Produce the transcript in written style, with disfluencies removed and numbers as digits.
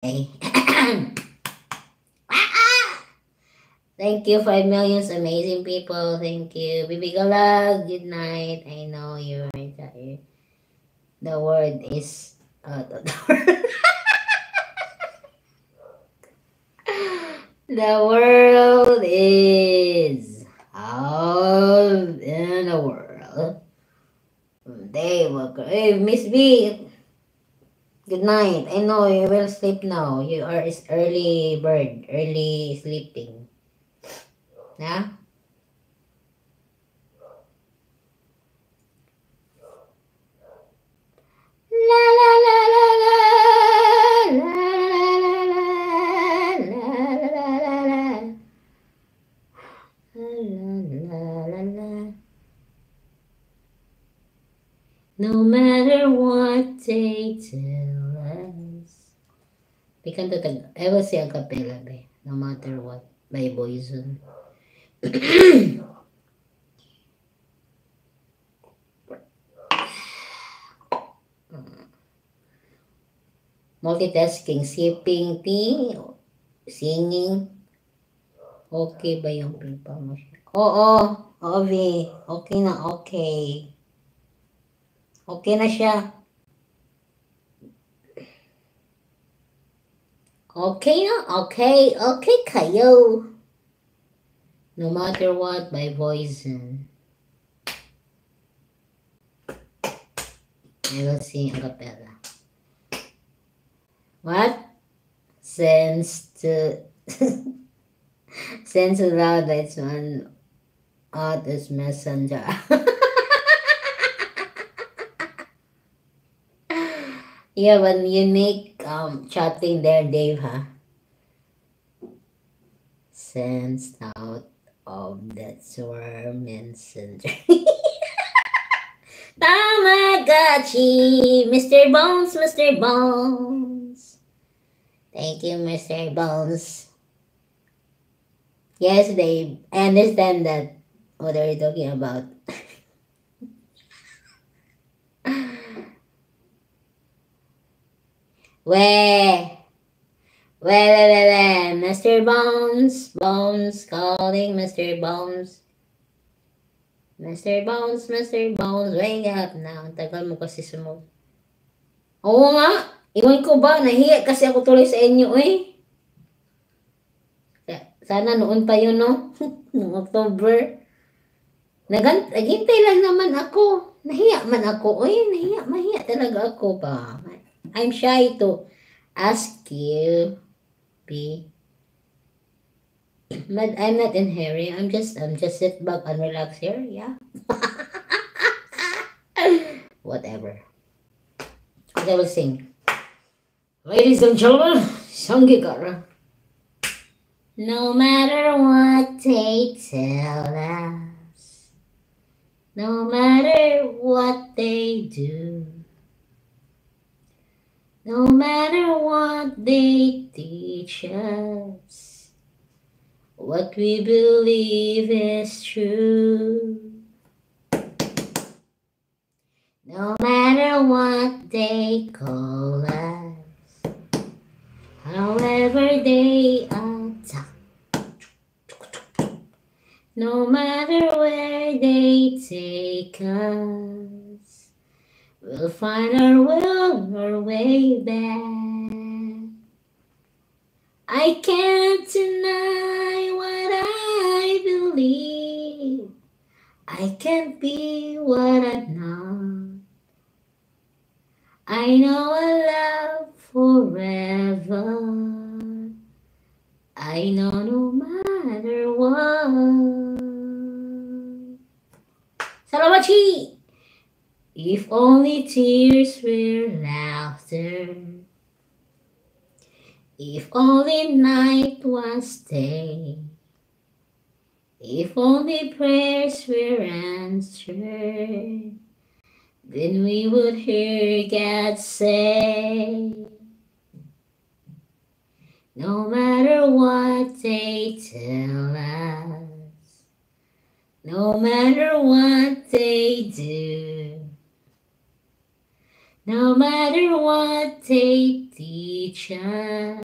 Thank you, 5 million amazing people. Thank you. Bibi Galag, good night. I know you're tired. The word is out of the world. The world is out in the world. They will. Hey, Miss B, good night. I know you will sleep now. You are early bird, early sleeping. Yeah? La la la la la la la la la. No matter what they tell us. Pikan to tag. I will say a cappella be. No matter what. By Boyzone. Multitasking. Sipping tea. Singing. Okay ba yung pipa mo siya? Oo. Ovi. Okay na okay. Okay na siya. Okay na? Okay. Okay kayo. No matter what by Boyzone. I will sing a cappella. What? Sense to sense loud that's one out as messenger. You have a unique chatting there, Dave, huh? Sensed out of that swarm messenger. Tamagotchi, Mr. Bones, Mr. Bones. Thank you, Mr. Bones. Yes, Dave. I understand that. What are you talking about? Where? Where? Mr. Bones. Bones calling Mr. Bones. Mr. Bones, Mr. Bones, wake up now. Ang tagal mo kasi sumog. Oo nga. Iwan ko ba? Nahiya kasi ako tuloy sa inyo eh. Sana noon pa yun, no? Noong October. Naghintay lang naman ako. Nahiya man ako. Uy, mahiya talaga ako ba? I'm shy to ask you, B. But I'm not in hurry. I'm just sit back and relax here. Yeah. Whatever. Okay, I will sing. Ladies and gentlemen, Sanggigara. No matter what they tell us, no matter what they do, no matter what they teach us, what we believe is true. No matter what they call us, however they attack, no matter where they take us, we'll find our way back. I can't deny what I believe. I can't be what I'm not. I know a love forever. I know no matter what. Salamachi! If only tears were laughter. If only night was day. If only prayers were answered. Then we would hear God say, no matter what they tell us, no matter what they do, no matter what they Teacher.